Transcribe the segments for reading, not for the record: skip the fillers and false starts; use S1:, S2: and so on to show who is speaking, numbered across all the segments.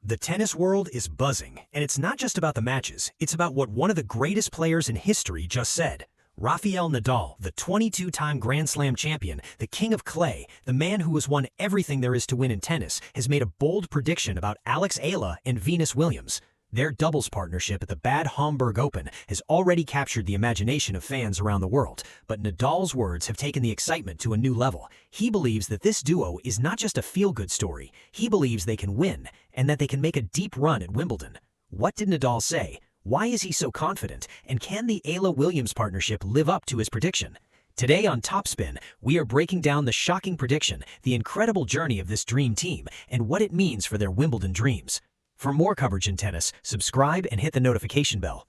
S1: The tennis world is buzzing, and it's not just about the matches, it's about what one of the greatest players in history just said. Rafael Nadal, the 22-time Grand Slam champion, the king of clay, the man who has won everything there is to win in tennis, has made a bold prediction about Eala and Venus Williams. Their doubles partnership at the Bad Homburg Open has already captured the imagination of fans around the world, but Nadal's words have taken the excitement to a new level. He believes that this duo is not just a feel-good story, he believes they can win, and that they can make a deep run at Wimbledon. What did Nadal say? Why is he so confident? And can the Eala Williams partnership live up to his prediction? Today on TopSpin, we are breaking down the shocking prediction, the incredible journey of this dream team, and what it means for their Wimbledon dreams. For more coverage in tennis, subscribe and hit the notification bell.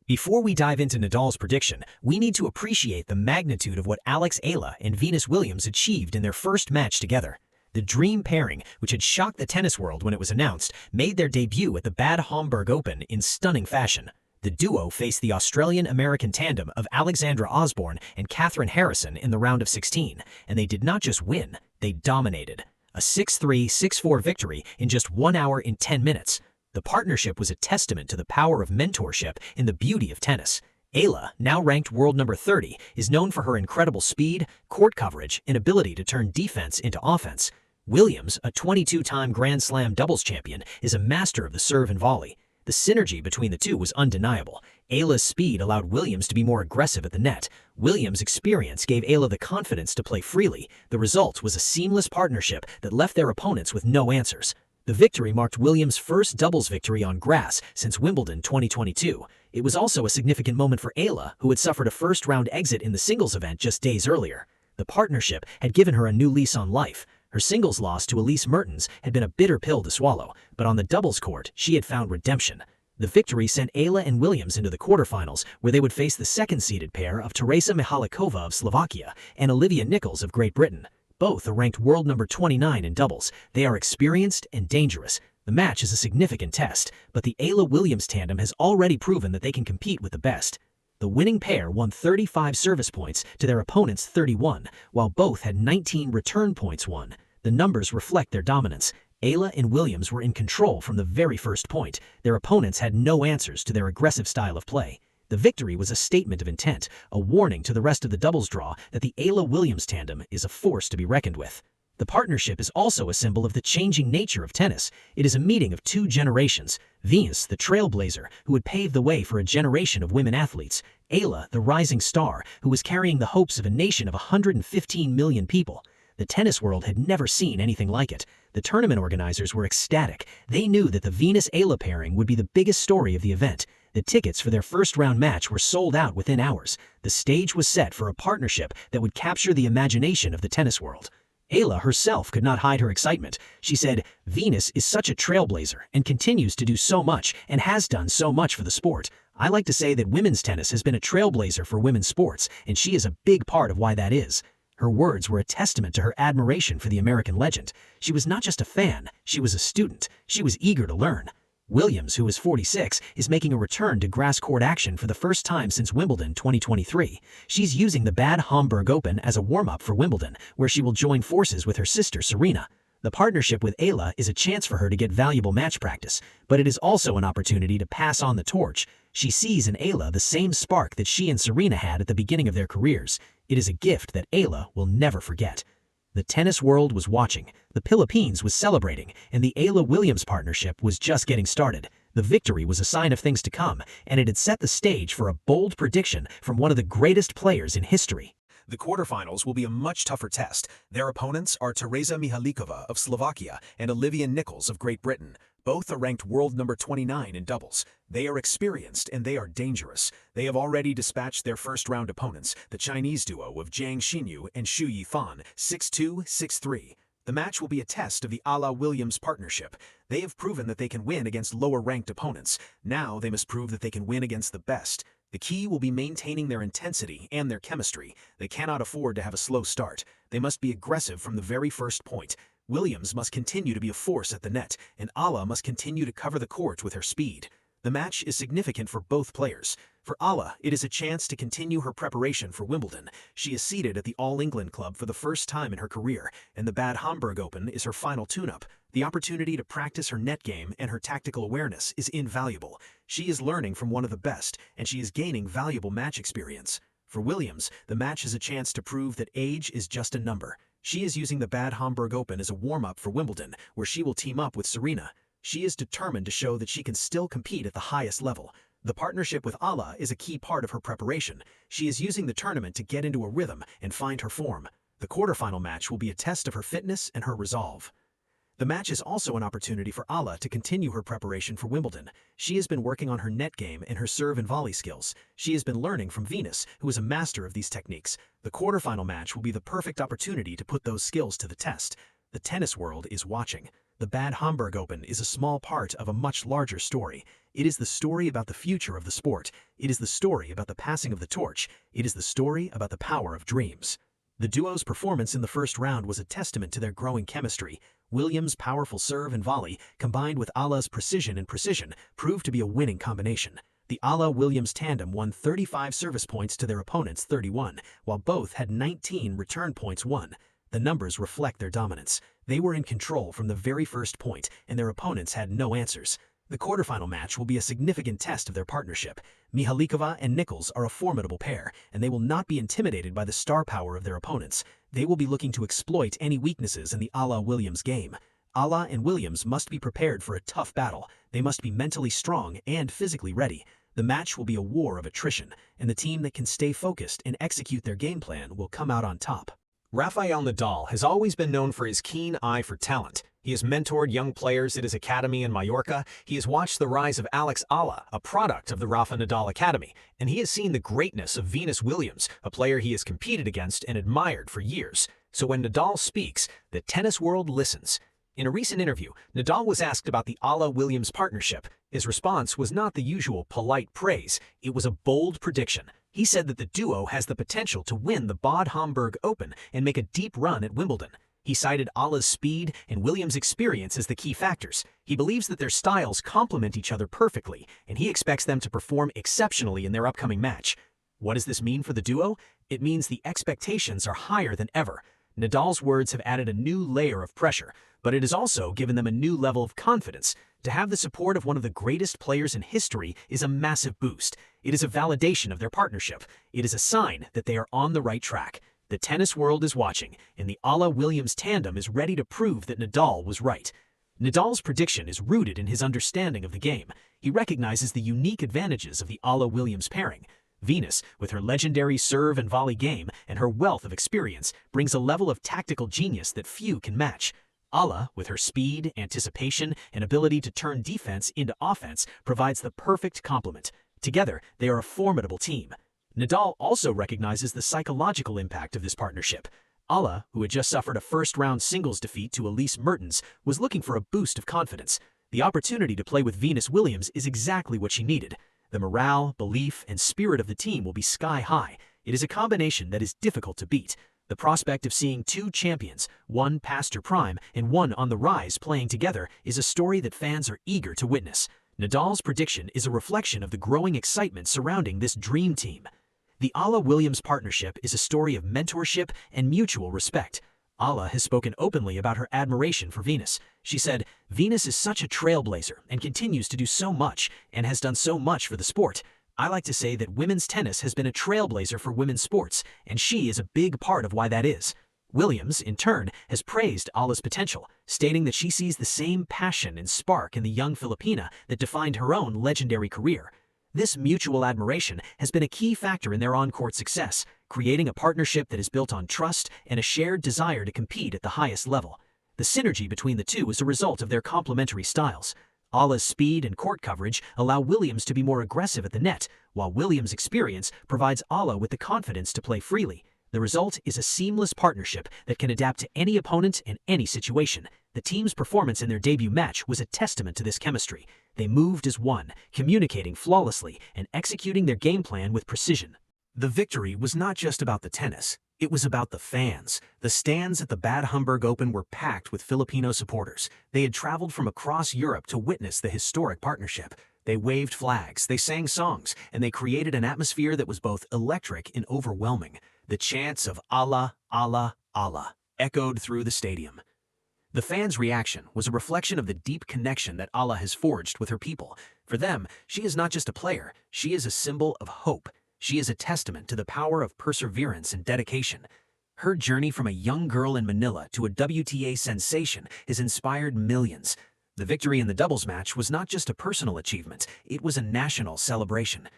S1: Before we dive into Nadal's prediction, we need to appreciate the magnitude of what Eala and Venus Williams achieved in their first match together. The dream pairing, which had shocked the tennis world when it was announced, made their debut at the Bad Homburg Open in stunning fashion. The duo faced the Australian-American tandem of Alexandra Osborne and Catherine Harrison in the round of 16, and they did not just win, they dominated. A 6-3, 6-4 victory in just 1 hour and 10 minutes. The partnership was a testament to the power of mentorship and the beauty of tennis. Eala, now ranked world number 30, is known for her incredible speed, court coverage, and ability to turn defense into offense. Williams, a 22-time Grand Slam doubles champion, is a master of the serve and volley. The synergy between the two was undeniable. Eala's speed allowed Williams to be more aggressive at the net. Williams' experience gave Eala the confidence to play freely. The result was a seamless partnership that left their opponents with no answers. The victory marked Williams' first doubles victory on grass since Wimbledon 2022. It was also a significant moment for Eala, who had suffered a first-round exit in the singles event just days earlier. The partnership had given her a new lease on life. Her singles loss to Elise Mertens had been a bitter pill to swallow, but on the doubles court, she had found redemption. The victory sent Eala and Williams into the quarterfinals, where they would face the second-seeded pair of Teresa Mihalikova of Slovakia and Eala Nicholls of Great Britain. Both are ranked world number 29 in doubles. They are experienced and dangerous. The match is a significant test, but the Eala Williams tandem has already proven that they can compete with the best. The winning pair won 35 service points to their opponent's 31, while both had 19 return points won. The numbers reflect their dominance. Eala and Williams were in control from the very first point. Their opponents had no answers to their aggressive style of play. The victory was a statement of intent, a warning to the rest of the doubles draw that the Eala Williams tandem is a force to be reckoned with. The partnership is also a symbol of the changing nature of tennis. It is a meeting of two generations. Venus, the trailblazer, who would pave the way for a generation of women athletes. Eala, the rising star, who was carrying the hopes of a nation of 115 million people. The tennis world had never seen anything like it. The tournament organizers were ecstatic. They knew that the Venus-Eala pairing would be the biggest story of the event. The tickets for their first-round match were sold out within hours. The stage was set for a partnership that would capture the imagination of the tennis world. Eala herself could not hide her excitement. She said, "Venus is such a trailblazer and continues to do so much and has done so much for the sport. I like to say that women's tennis has been a trailblazer for women's sports, and she is a big part of why that is." Her words were a testament to her admiration for the American legend. She was not just a fan, she was a student. She was eager to learn. Williams, who is 46, is making a return to grass court action for the first time since Wimbledon 2023. She's using the Bad Homburg Open as a warm-up for Wimbledon, where she will join forces with her sister Serena. The partnership with Eala is a chance for her to get valuable match practice, but it is also an opportunity to pass on the torch. She sees in Eala the same spark that she and Serena had at the beginning of their careers. It is a gift that Eala will never forget. The tennis world was watching, the Philippines was celebrating, and the Eala Williams partnership was just getting started. The victory was a sign of things to come, and it had set the stage for a bold prediction from one of the greatest players in history.
S2: The quarterfinals will be a much tougher test. Their opponents are Teresa Mihalikova of Slovakia and Eala Nicholls of Great Britain. Both are ranked world number 29 in doubles. They are experienced and they are dangerous. They have already dispatched their first-round opponents, the Chinese duo of Zhang Xinyu and Xu Yifan, 6-2, 6-3. The match will be a test of the Eala Williams partnership. They have proven that they can win against lower-ranked opponents. Now they must prove that they can win against the best. The key will be maintaining their intensity and their chemistry. They cannot afford to have a slow start. They must be aggressive from the very first point. Williams must continue to be a force at the net, and Eala must continue to cover the court with her speed. The match is significant for both players. For Eala, it is a chance to continue her preparation for Wimbledon. She is seated at the All-England Club for the first time in her career, and the Bad Homburg Open is her final tune-up. The opportunity to practice her net game and her tactical awareness is invaluable. She is learning from one of the best, and she is gaining valuable match experience. For Williams, the match is a chance to prove that age is just a number. She is using the Bad Homburg Open as a warm-up for Wimbledon, where she will team up with Serena. She is determined to show that she can still compete at the highest level. The partnership with Eala is a key part of her preparation. She is using the tournament to get into a rhythm and find her form. The quarterfinal match will be a test of her fitness and her resolve. The match is also an opportunity for Eala to continue her preparation for Wimbledon. She has been working on her net game and her serve and volley skills. She has been learning from Venus, who is a master of these techniques. The quarterfinal match will be the perfect opportunity to put those skills to the test. The tennis world is watching. The Bad Homburg Open is a small part of a much larger story. It is the story about the future of the sport. It is the story about the passing of the torch. It is the story about the power of dreams. The duo's performance in the first round was a testament to their growing chemistry. Williams' powerful serve and volley, combined with Eala's precision, proved to be a winning combination. The Eala-Williams tandem won 35 service points to their opponents' 31, while both had 19 return points won. The numbers reflect their dominance. They were in control from the very first point, and their opponents had no answers. The quarterfinal match will be a significant test of their partnership. Mihalikova and Nicholls are a formidable pair, and they will not be intimidated by the star power of their opponents. They will be looking to exploit any weaknesses in the Eala-Williams game. Eala and Williams must be prepared for a tough battle. They must be mentally strong and physically ready. The match will be a war of attrition, and the team that can stay focused and execute their game plan will come out on top.
S3: Rafael Nadal has always been known for his keen eye for talent. He has mentored young players at his academy in Mallorca. He has watched the rise of Alex Eala, a product of the Rafa Nadal Academy, and he has seen the greatness of Venus Williams, a player he has competed against and admired for years. So when Nadal speaks, the tennis world listens. In a recent interview, Nadal was asked about the Eala-Williams partnership. His response was not the usual polite praise. It was a bold prediction. He said that the duo has the potential to win the Bad Homburg Open and make a deep run at Wimbledon. He cited Eala's speed and Williams' experience as the key factors. He believes that their styles complement each other perfectly, and he expects them to perform exceptionally in their upcoming match. What does this mean for the duo? It means the expectations are higher than ever. Nadal's words have added a new layer of pressure, but it has also given them a new level of confidence. To have the support of one of the greatest players in history is a massive boost. It is a validation of their partnership. It is a sign that they are on the right track. The tennis world is watching, and the Eala-Williams tandem is ready to prove that Nadal was right. Nadal's prediction is rooted in his understanding of the game. He recognizes the unique advantages of the Eala-Williams pairing. Venus, with her legendary serve and volley game and her wealth of experience, brings a level of tactical genius that few can match. Eala, with her speed, anticipation, and ability to turn defense into offense, provides the perfect complement. Together, they are a formidable team. Nadal also recognizes the psychological impact of this partnership. Eala, who had just suffered a first-round singles defeat to Elise Mertens, was looking for a boost of confidence. The opportunity to play with Venus Williams is exactly what she needed. The morale, belief, and spirit of the team will be sky-high. It is a combination that is difficult to beat. The prospect of seeing two champions, one past her prime and one on the rise, playing together is a story that fans are eager to witness. Nadal's prediction is a reflection of the growing excitement surrounding this dream team. The Eala-Williams partnership is a story of mentorship and mutual respect. Eala has spoken openly about her admiration for Venus. She said, "Venus is such a trailblazer and continues to do so much and has done so much for the sport. I like to say that women's tennis has been a trailblazer for women's sports, and she is a big part of why that is." Williams, in turn, has praised Eala's potential, stating that she sees the same passion and spark in the young Filipina that defined her own legendary career. This mutual admiration has been a key factor in their on-court success, creating a partnership that is built on trust and a shared desire to compete at the highest level. The synergy between the two is a result of their complementary styles. Eala's speed and court coverage allow Williams to be more aggressive at the net, while Williams' experience provides Eala with the confidence to play freely. The result is a seamless partnership that can adapt to any opponent and any situation. The team's performance in their debut match was a testament to this chemistry. They moved as one, communicating flawlessly and executing their game plan with precision. The victory was not just about the tennis. It was about the fans. The stands at the Bad Homburg Open were packed with Filipino supporters. They had traveled from across Europe to witness the historic partnership. They waved flags, they sang songs, and they created an atmosphere that was both electric and overwhelming. The chants of Allah, Allah, Allah echoed through the stadium. The fans' reaction was a reflection of the deep connection that Eala has forged with her people. For them, she is not just a player, she is a symbol of hope. She is a testament to the power of perseverance and dedication. Her journey from a young girl in Manila to a WTA sensation has inspired millions. The victory in the doubles match was not just a personal achievement, it was a national celebration.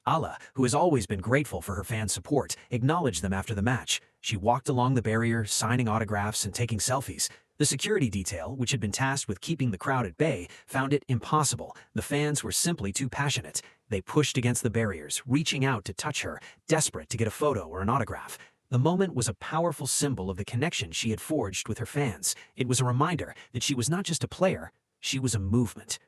S3: Eala, who has always been grateful for her fans' support, acknowledged them after the match. She walked along the barrier, signing autographs and taking selfies. The security detail, which had been tasked with keeping the crowd at bay, found it impossible. The fans were simply too passionate. They pushed against the barriers, reaching out to touch her, desperate to get a photo or an autograph. The moment was a powerful symbol of the connection she had forged with her fans. It was a reminder that she was not just a player, she was a movement.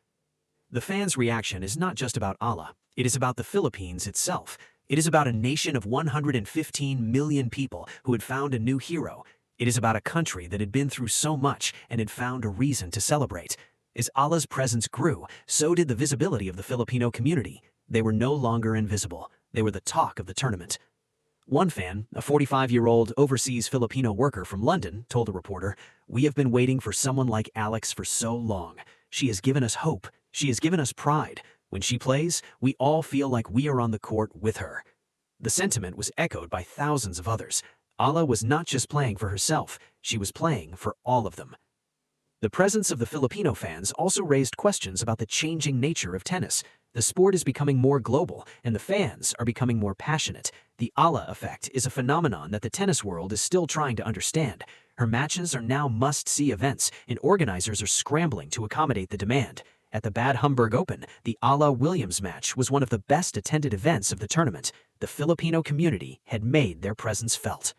S3: The fans' reaction is not just about Eala. It is about the Philippines itself. It is about a nation of 115 million people who had found a new hero. It is about a country that had been through so much and had found a reason to celebrate. As Eala's presence grew, so did the visibility of the Filipino community. They were no longer invisible. They were the talk of the tournament. One fan, a 45-year-old overseas Filipino worker from London, told a reporter, "We have been waiting for someone like Alex for so long. She has given us hope. She has given us pride. When she plays, we all feel like we are on the court with her." The sentiment was echoed by thousands of others. Eala was not just playing for herself, she was playing for all of them. The presence of the Filipino fans also raised questions about the changing nature of tennis. The sport is becoming more global, and the fans are becoming more passionate. The Eala effect is a phenomenon that the tennis world is still trying to understand. Her matches are now must-see events, and organizers are scrambling to accommodate the demand. At the Bad Homburg Open, the Eala Williams match was one of the best-attended events of the tournament. The Filipino community had made their presence felt.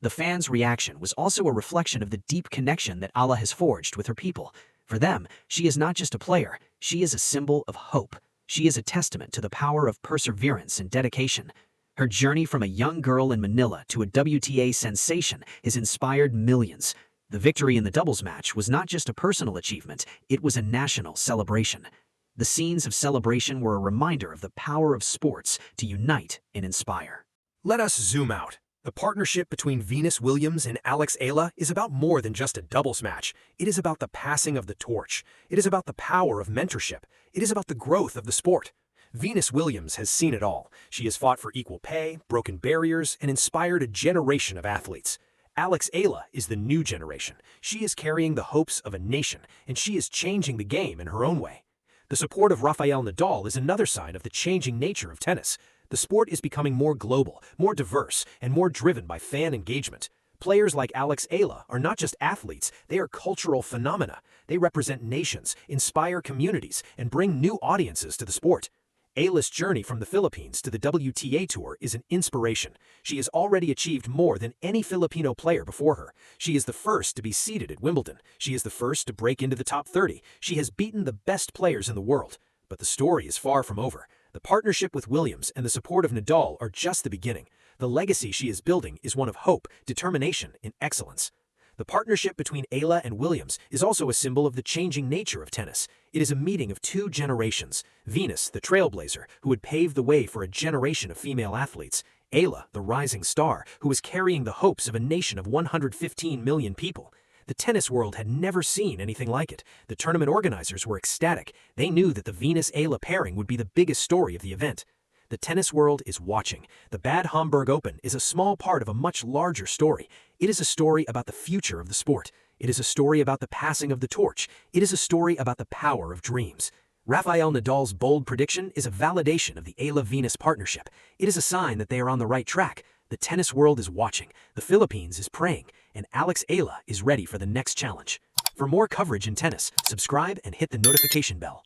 S3: The fans' reaction was also a reflection of the deep connection that Eala has forged with her people. For them, she is not just a player, she is a symbol of hope. She is a testament to the power of perseverance and dedication. Her journey from a young girl in Manila to a WTA sensation has inspired millions. The victory in the doubles match was not just a personal achievement, it was a national celebration. The scenes of celebration were a reminder of the power of sports to unite and inspire.
S1: Let us zoom out. The partnership between Venus Williams and Alex Eala is about more than just a doubles match. It is about the passing of the torch. It is about the power of mentorship. It is about the growth of the sport. Venus Williams has seen it all. She has fought for equal pay, broken barriers, and inspired a generation of athletes. Alex Eala is the new generation. She is carrying the hopes of a nation, and she is changing the game in her own way. The support of Rafael Nadal is another sign of the changing nature of tennis. The sport is becoming more global, more diverse, and more driven by fan engagement. Players like Alex Eala are not just athletes, they are cultural phenomena. They represent nations, inspire communities, and bring new audiences to the sport. Eala's journey from the Philippines to the WTA Tour is an inspiration. She has already achieved more than any Filipino player before her. She is the first to be seeded at Wimbledon. She is the first to break into the top 30. She has beaten the best players in the world. But the story is far from over. The partnership with Williams and the support of Nadal are just the beginning. The legacy she is building is one of hope, determination, and excellence. The partnership between Eala and Williams is also a symbol of the changing nature of tennis. It is a meeting of two generations. Venus, the trailblazer, who would pave the way for a generation of female athletes. Eala, the rising star, who is carrying the hopes of a nation of 115 million people. The tennis world had never seen anything like it. The tournament organizers were ecstatic. They knew that the Venus-Eala pairing would be the biggest story of the event. The tennis world is watching. The Bad Homburg Open is a small part of a much larger story. It is a story about the future of the sport. It is a story about the passing of the torch. It is a story about the power of dreams. Rafael Nadal's bold prediction is a validation of the Eala-Venus partnership. It is a sign that they are on the right track. The tennis world is watching, the Philippines is praying, and Alex Eala is ready for the next challenge. For more coverage in tennis, subscribe and hit the notification bell.